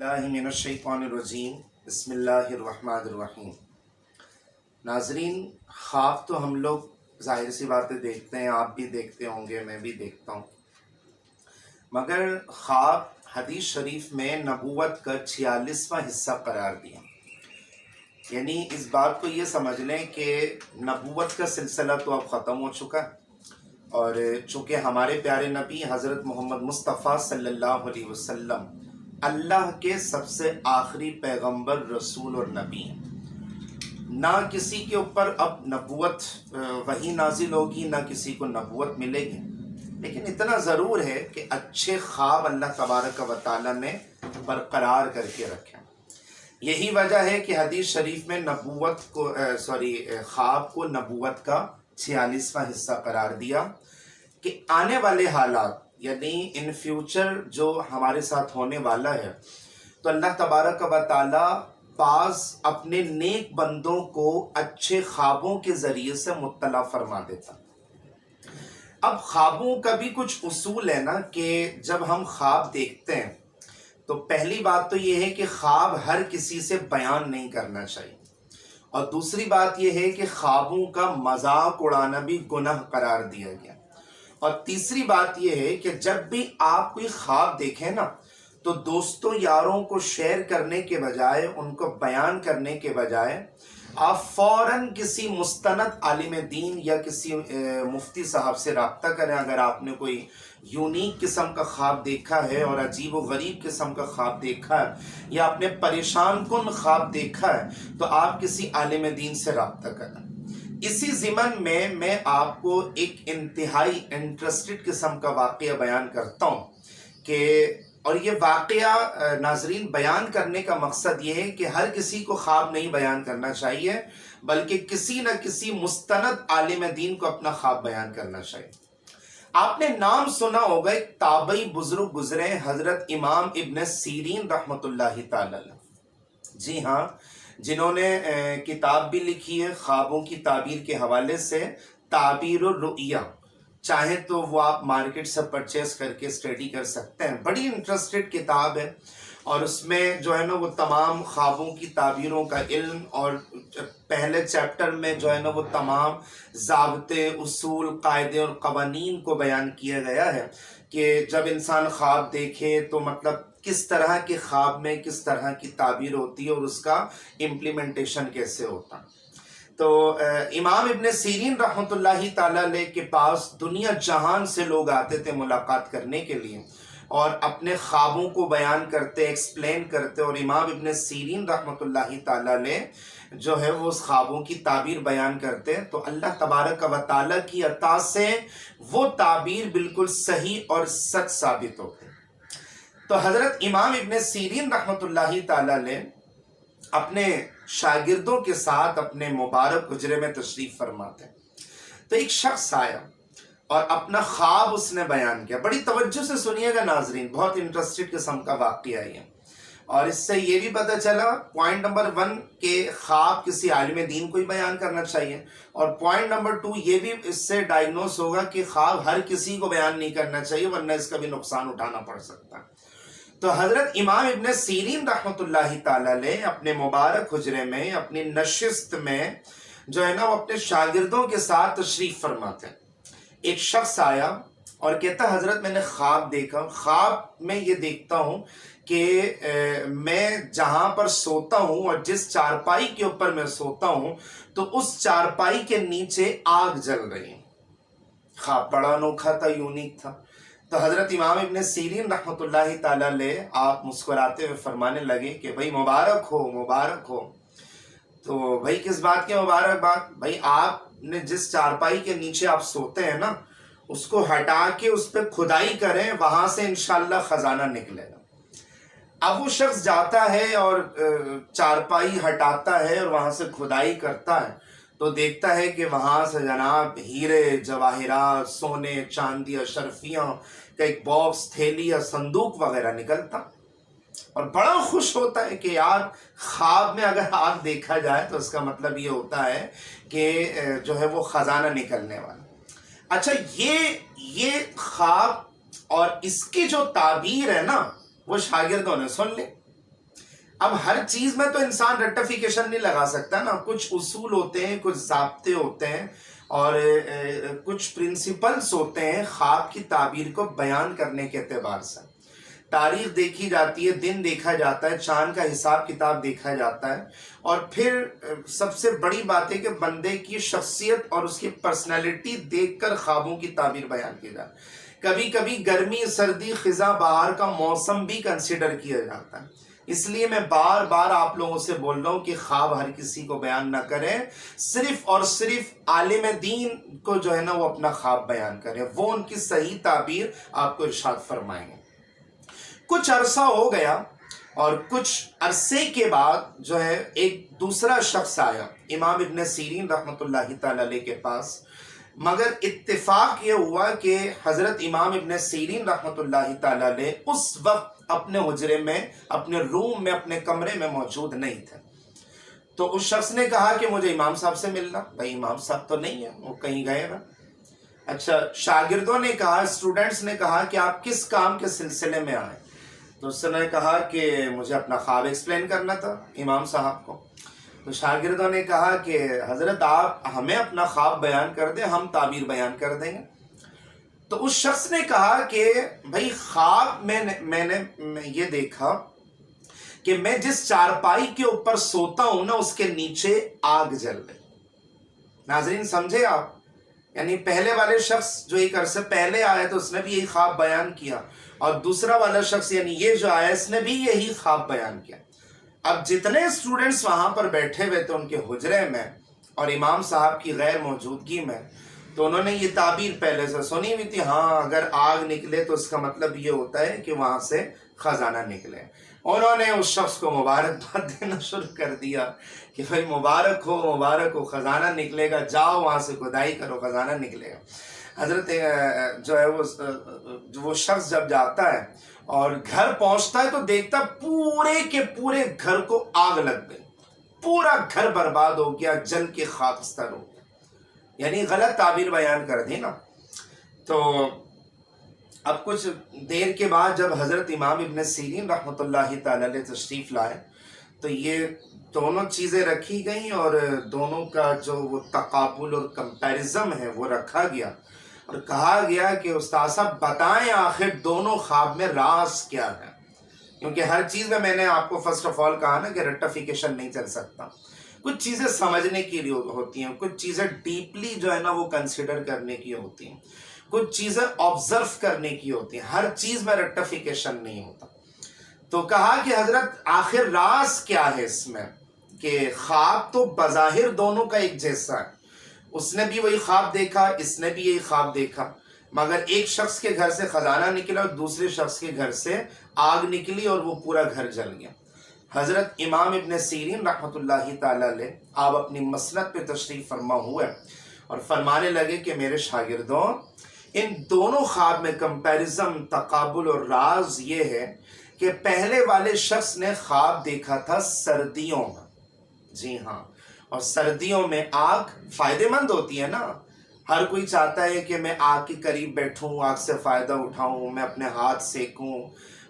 باللہ من الشیطان الرجیم بسم اللہ الرحمن الرحیم۔ ناظرین، خواب تو ہم لوگ ظاہر سی باتیں دیکھتے ہیں، آپ بھی دیکھتے ہوں گے، میں بھی دیکھتا ہوں، مگر خواب حدیث شریف میں نبوت کا 46واں حصہ قرار دیا۔ یعنی اس بات کو یہ سمجھ لیں کہ نبوت کا سلسلہ تو اب ختم ہو چکا ہے، اور چونکہ ہمارے پیارے نبی حضرت محمد مصطفیٰ صلی اللہ علیہ وسلم اللہ کے سب سے آخری پیغمبر، رسول اور نبی ہیں، نہ کسی کے اوپر اب نبوت وحی نازل ہوگی، نہ کسی کو نبوت ملے گی، لیکن اتنا ضرور ہے کہ اچھے خواب اللہ تبارک و تعالیٰ نے برقرار کر کے رکھے۔ یہی وجہ ہے کہ حدیث شریف میں نبوت کو خواب کو نبوت کا 46واں حصہ قرار دیا کہ آنے والے حالات، یعنی ان فیوچر جو ہمارے ساتھ ہونے والا ہے، تو اللہ تبارک و تعالیٰ بعض اپنے نیک بندوں کو اچھے خوابوں کے ذریعے سے مطلع فرما دیتا۔ اب خوابوں کا بھی کچھ اصول ہے نا، کہ جب ہم خواب دیکھتے ہیں تو پہلی بات تو یہ ہے کہ خواب ہر کسی سے بیان نہیں کرنا چاہیے، اور دوسری بات یہ ہے کہ خوابوں کا مذاق اڑانا بھی گناہ قرار دیا گیا، اور تیسری بات یہ ہے کہ جب بھی آپ کوئی خواب دیکھیں نا، تو دوستوں یاروں کو شیئر کرنے کے بجائے، ان کو بیان کرنے کے بجائے، آپ فوراً کسی مستند عالم دین یا کسی مفتی صاحب سے رابطہ کریں۔ اگر آپ نے کوئی یونیک قسم کا خواب دیکھا ہے اور عجیب و غریب قسم کا خواب دیکھا ہے، یا آپ نے پریشان کن خواب دیکھا ہے، تو آپ کسی عالم دین سے رابطہ کریں۔ اسی ضمن میں آپ کو ایک انتہائی انٹرسٹڈ قسم کا واقعہ بیان کرتا ہوں، کہ اور یہ واقعہ ناظرین بیان کرنے کا مقصد یہ ہے کہ ہر کسی کو خواب نہیں بیان کرنا چاہیے، بلکہ کسی نہ کسی مستند عالم دین کو اپنا خواب بیان کرنا چاہیے۔ آپ نے نام سنا ہوگا، ایک تابعی بزرگ گزرے، حضرت امام ابن سیرین رحمۃ اللہ تعالی علیہ۔ جی ہاں، جنہوں نے کتاب بھی لکھی ہے خوابوں کی تعبیر کے حوالے سے، تعبیر الرؤیا، چاہیں تو وہ آپ مارکیٹ سے پرچیز کر کے اسٹڈی کر سکتے ہیں، بڑی انٹرسٹڈ کتاب ہے، اور اس میں جو ہے نا وہ تمام خوابوں کی تعبیروں کا علم، اور پہلے چیپٹر میں جو ہے نا وہ تمام ضابطے، اصول، قاعدے اور قوانین کو بیان کیا گیا ہے کہ جب انسان خواب دیکھے تو مطلب کس طرح کے خواب میں کس طرح کی تعبیر ہوتی ہے، اور اس کا امپلیمنٹیشن کیسے ہوتا۔ تو امام ابن سیرین رحمۃ اللہ تعالیٰ علیہ کے پاس دنیا جہان سے لوگ آتے تھے ملاقات کرنے کے لیے، اور اپنے خوابوں کو بیان کرتے، ایکسپلین کرتے، اور امام ابن سیرین رحمۃ اللہ تعالیٰ علیہ جو ہے وہ اس خوابوں کی تعبیر بیان کرتے، تو اللہ تبارک و تعالیٰ کی عطا سے وہ تعبیر بالکل صحیح اور سچ ثابت ہوتی۔ تو حضرت امام ابن سیرین رحمۃ اللہ تعالیٰ علیہ اپنے شاگردوں کے ساتھ اپنے مبارک حجرے میں تشریف فرماتے، تو ایک شخص آیا اور اپنا خواب اس نے بیان کیا۔ بڑی توجہ سے سنیے گا ناظرین، بہت انٹرسٹڈ قسم کا واقعہ ہے، اور اس سے یہ بھی پتہ چلا پوائنٹ نمبر 1 کہ خواب کسی عالم دین کو ہی بیان کرنا چاہیے، اور پوائنٹ نمبر 2 یہ بھی اس سے ڈائگنوز ہوگا کہ خواب ہر کسی کو بیان نہیں کرنا چاہیے، ورنہ اس کا بھی نقصان اٹھانا پڑ سکتا ہے۔ تو حضرت امام ابن سیرین رحمۃ اللہ تعالیٰ علیہ اپنے مبارک حجرے میں، اپنی نشست میں جو ہے نا وہ اپنے شاگردوں کے ساتھ تشریف فرماتے ہیں۔ ایک شخص آیا اور کہتا، حضرت میں نے خواب دیکھا، خواب میں یہ دیکھتا ہوں کہ میں جہاں پر سوتا ہوں اور جس چارپائی کے اوپر میں سوتا ہوں، تو اس چارپائی کے نیچے آگ جل رہی ہے۔ خواب بڑا انوکھا تھا، یونیک تھا۔ تو حضرت امام ابن سیرین رحمۃ اللہ تعالیٰ علیہ آپ مسکراتے ہوئے فرمانے لگے کہ بھائی مبارک ہو، مبارک ہو۔ تو بھائی کس بات کی مبارک بات؟ بھائی آپ نے جس چارپائی کے نیچے آپ سوتے ہیں نا، اس کو ہٹا کے اس پہ کھدائی کریں، وہاں سے انشاءاللہ خزانہ نکلے گا۔ اب وہ شخص جاتا ہے اور چارپائی ہٹاتا ہے اور وہاں سے کھدائی کرتا ہے، تو دیکھتا ہے کہ وہاں سے جناب ہیرے، جواہرات، سونے، چاندی، اشرفیاں کا ایک باکس، تھیلی یا صندوق وغیرہ نکلتا، اور بڑا خوش ہوتا ہے کہ یار خواب میں اگر آگ دیکھا جائے تو اس کا مطلب یہ ہوتا ہے کہ جو ہے وہ خزانہ نکلنے والا۔ اچھا، یہ خواب اور اس کی جو تعبیر ہے نا، وہ شاگردوں نے سن لی، اب ہر چیز میں تو انسان ریکٹیفیکیشن نہیں لگا سکتا نا، کچھ اصول ہوتے ہیں، کچھ ضابطے ہوتے ہیں، اور کچھ پرنسپلز ہوتے ہیں خواب کی تعبیر کو بیان کرنے کے اعتبار سے۔ تاریخ دیکھی جاتی ہے، دن دیکھا جاتا ہے، چاند کا حساب کتاب دیکھا جاتا ہے، اور پھر سب سے بڑی بات ہے کہ بندے کی شخصیت اور اس کی پرسنالٹی دیکھ کر خوابوں کی تعبیر بیان کی جاتی ہے۔ کبھی کبھی گرمی، سردی، خزاں، بہار کا موسم بھی کنسیڈر کیا جاتا ہے۔ اس لیے میں بار بار آپ لوگوں سے بول رہا ہوں کہ خواب ہر کسی کو بیان نہ کریں، صرف اور صرف عالم دین کو جو ہے نا وہ اپنا خواب بیان کریں، وہ ان کی صحیح تعبیر آپ کو ارشاد فرمائیں گے۔ کچھ عرصہ ہو گیا اور کچھ عرصے کے بعد جو ہے ایک دوسرا شخص آیا امام ابن سیرین رحمۃ اللہ تعالی علیہ کے پاس، مگر اتفاق یہ ہوا کہ حضرت امام ابن سیرین رحمۃ اللہ تعالی علیہ اس وقت اپنے حجرے میں، اپنے روم میں، اپنے کمرے میں موجود نہیں تھے۔ تو اس شخص نے کہا کہ مجھے امام صاحب سے ملنا۔ بھائی امام صاحب تو نہیں ہے، وہ کہیں گئے نا۔ اچھا، شاگردوں نے کہا، اسٹوڈنٹس نے کہا کہ آپ کس کام کے سلسلے میں آئے؟ تو اس نے کہا کہ مجھے اپنا خواب ایکسپلین کرنا تھا امام صاحب کو۔ تو شاگردوں نے کہا کہ حضرت آپ ہمیں اپنا خواب بیان کر دیں، ہم تعبیر بیان کر دیں گے۔ تو اس شخص نے کہا کہ بھائی خواب میں نے یہ دیکھا کہ میں جس چارپائی کے اوپر سوتا ہوں نا اس کے نیچے آگ جل رہی۔ ناظرین سمجھے آپ؟ یعنی پہلے والے شخص جو ایک عرصے پہلے آیا تو اس نے بھی یہی خواب بیان کیا، اور دوسرا والا شخص یعنی یہ جو آیا اس نے بھی یہی خواب بیان کیا۔ اب جتنے اسٹوڈنٹس وہاں پر بیٹھے ہوئے تھے ان کے حجرے میں اور امام صاحب کی غیر موجودگی میں، تو انہوں نے یہ تعبیر پہلے سے سنی ہوئی تھی، ہاں اگر آگ نکلے تو اس کا مطلب یہ ہوتا ہے کہ وہاں سے خزانہ نکلے۔ انہوں نے اس شخص کو مبارکباد دینا شروع کر دیا کہ بھائی مبارک ہو، خزانہ نکلے گا، جاؤ وہاں سے کھدائی کرو، خزانہ نکلے گا۔ حضرت جو ہے وہ شخص جب جاتا ہے اور گھر پہنچتا ہے تو دیکھتا پورے کے پورے گھر کو آگ لگ گئی، پورا گھر برباد ہو گیا، جل کے خاکستر ہو گیا۔ یعنی غلط تعبیر بیان کر دی نا۔ تو اب کچھ دیر کے بعد جب حضرت امام ابن سیرین رحمۃ اللہ تعالی علیہ تشریف لائے تو یہ دونوں چیزیں رکھی گئیں، اور دونوں کا جو وہ تقابل اور کمپیرزم ہے وہ رکھا گیا، اور کہا گیا کہ استاد صاحب بتائیں آخر دونوں خواب میں راز کیا ہے، کیونکہ ہر چیز میں نے آپ کو فرسٹ آف آل کہا نا کہ ریکٹیفیکیشن نہیں چل سکتا، کچھ چیزیں سمجھنے کی لیے ہوتی ہیں، کچھ چیزیں ڈیپلی جو ہے نا وہ کنسیڈر کرنے کی ہوتی ہیں، کچھ چیزیں آبزرو کرنے کی ہوتی ہیں، ہر چیز میں ریکٹیفیکیشن نہیں ہوتا۔ تو کہا کہ حضرت آخر راز کیا ہے اس میں، کہ خواب تو بظاہر دونوں کا ایک جیسا ہے، اس نے بھی وہی خواب دیکھا، اس نے بھی یہی خواب دیکھا، مگر ایک شخص کے گھر سے خزانہ نکلا اور دوسرے شخص کے گھر سے آگ نکلی اور وہ پورا گھر جل گیا۔ حضرت امام ابن سیرین رحمۃ اللہ تعالی علیہ آپ اپنی مسند پہ تشریف فرما ہوئے اور فرمانے لگے کہ میرے شاگردوں، ان دونوں خواب میں کمپیرزم، تقابل اور راز یہ ہے کہ پہلے والے شخص نے خواب دیکھا تھا سردیوں میں، جی ہاں، اور سردیوں میں آگ فائدے مند ہوتی ہے نا، ہر کوئی چاہتا ہے کہ میں آگ کے قریب بیٹھوں، آگ سے فائدہ اٹھاؤں، میں اپنے ہاتھ سیکوں،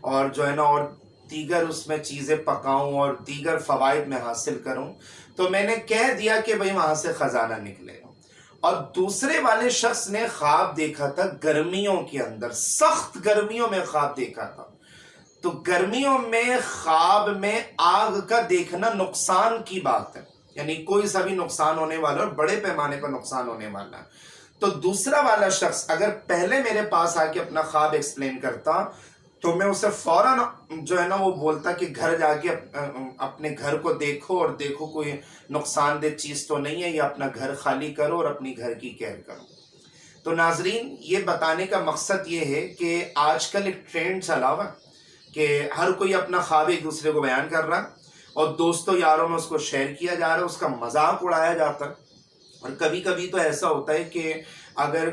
اور جو ہے نا اور دیگر اس میں چیزیں پکاؤں اور دیگر فوائد میں حاصل کروں۔ تو میں نے کہہ دیا کہ بھئی وہاں سے خزانہ نکلے گا۔ اور دوسرے والے شخص نے خواب دیکھا تھا گرمیوں کے اندر، سخت گرمیوں میں خواب دیکھا تھا۔ تو گرمیوں میں خواب میں آگ کا دیکھنا نقصان کی بات ہے، یعنی کوئی سا بھی نقصان ہونے والا اور بڑے پیمانے پر نقصان ہونے والا ہے۔ تو دوسرا والا شخص اگر پہلے میرے پاس آ کے اپنا خواب ایکسپلین کرتا تو میں اسے فوراً جو ہے نا وہ بولتا کہ گھر جا کے اپنے گھر کو دیکھو اور دیکھو کوئی نقصان دہ چیز تو نہیں ہے، یا اپنا گھر خالی کرو اور اپنی گھر کی کیئر کرو۔ تو ناظرین یہ بتانے کا مقصد یہ ہے کہ آج کل ایک ٹرینڈ چلا ہوا کہ ہر کوئی اپنا خواب ایک دوسرے کو بیان کر رہا ہے اور دوستوں یاروں میں اس کو شیئر کیا جا رہا ہے، اس کا مذاق اڑایا جاتا ہے۔ اور کبھی کبھی تو ایسا ہوتا ہے کہ اگر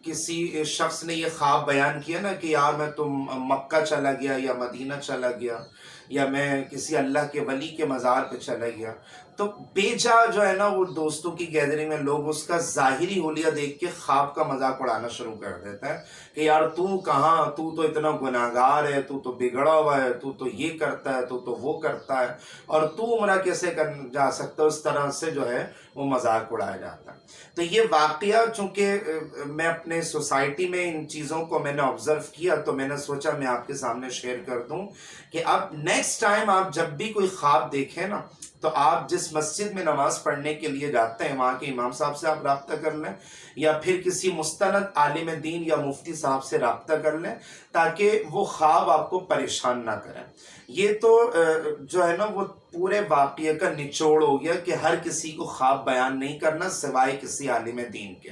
کسی شخص نے یہ خواب بیان کیا نا کہ یار میں تو مکہ چلا گیا یا مدینہ چلا گیا یا میں کسی اللہ کے ولی کے مزار پہ چلا گیا، تو بیجا جو ہے نا وہ دوستوں کی گیدرنگ میں لوگ اس کا ظاہری حلیہ دیکھ کے خواب کا مذاق اڑانا شروع کر دیتا ہے کہ یار تو کہاں، تو اتنا گناہگار ہے، تو بگڑا ہوا ہے، تو یہ کرتا ہے، تو وہ کرتا ہے، اور تو عمرہ کیسے کر جا سکتا ہے، اس طرح سے جو ہے وہ مذاق اڑایا جاتا ہے۔ تو یہ واقعہ چونکہ میں اپنے سوسائٹی میں ان چیزوں کو میں نے آبزرو کیا، تو میں نے سوچا میں آپ کے سامنے شیئر کر دوں کہ اب نیکسٹ ٹائم آپ جب بھی کوئی خواب دیکھیں نا، تو آپ جس مسجد میں نماز پڑھنے کے لیے جاتے ہیں وہاں کے امام صاحب سے آپ رابطہ کر لیں، یا پھر کسی مستند عالم دین یا مفتی صاحب سے رابطہ کر لیں، تاکہ وہ خواب آپ کو پریشان نہ کریں۔ یہ تو جو ہے نا وہ پورے واقعے کا نچوڑ ہو گیا کہ ہر کسی کو خواب بیان نہیں کرنا سوائے کسی عالم دین کے۔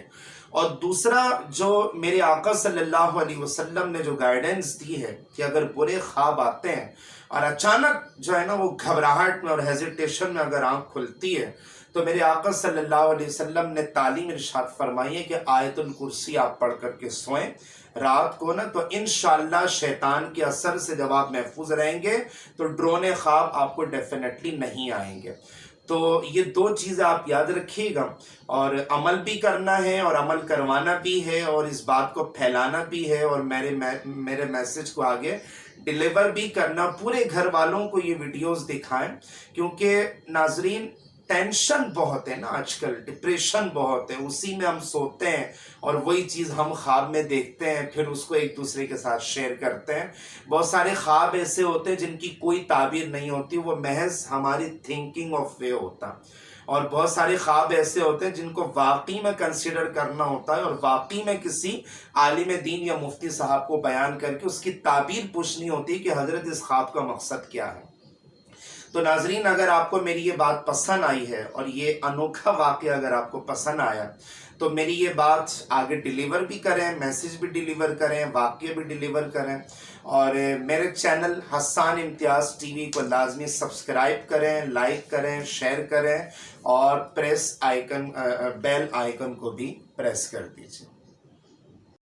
اور دوسرا جو میرے آقا صلی اللہ علیہ وسلم نے جو گائیڈنس دی ہے کہ اگر برے خواب آتے ہیں اور اچانک جو ہے نا وہ گھبراہٹ میں اور ہیزیٹیشن میں اگر آنکھ کھلتی ہے، تو میرے آقا صلی اللہ علیہ وسلم نے تعلیم ارشاد فرمائی ہے کہ آیت الکرسی آپ پڑھ کر کے سوئیں رات کو نا، تو انشاءاللہ شیطان کے اثر سے جب آپ محفوظ رہیں گے تو ڈرونے خواب آپ کو ڈیفینیٹلی نہیں آئیں گے۔ تو یہ دو چیزیں آپ یاد رکھیے گا، اور عمل بھی کرنا ہے اور عمل کروانا بھی ہے، اور اس بات کو پھیلانا بھی ہے، اور میرے میسج کو آگے ڈیلیور بھی کرنا۔ پورے گھر والوں کو یہ ویڈیوز دکھائیں، کیونکہ ناظرین ٹینشن بہت ہے نا آج کل، ڈپریشن بہت ہے، اسی میں ہم سوتے ہیں اور وہی چیز ہم خواب میں دیکھتے ہیں، پھر اس کو ایک دوسرے کے ساتھ شیئر کرتے ہیں۔ بہت سارے خواب ایسے ہوتے ہیں جن کی کوئی تعبیر نہیں ہوتی، وہ محض ہماری تھنکنگ آف وے ہوتا، اور بہت سارے خواب ایسے ہوتے ہیں جن کو واقعی میں کنسیڈر کرنا ہوتا ہے، اور واقعی میں کسی عالم دین یا مفتی صاحب کو بیان کر کے اس کی تعبیر پوچھنی ہوتی کہ حضرت اس خواب کا مقصد کیا ہے۔ تو ناظرین اگر آپ کو میری یہ بات پسند آئی ہے اور یہ انوکھا واقعہ اگر آپ کو پسند آیا، تو میری یہ بات آگے ڈیلیور بھی کریں، میسج بھی ڈیلیور کریں، واقعہ بھی ڈیلیور کریں، اور میرے چینل حسان امتیاز ٹی وی کو لازمی سبسکرائب کریں، لائک کریں، شیئر کریں، اور بیل آئیکن کو بھی پریس کر دیجیے۔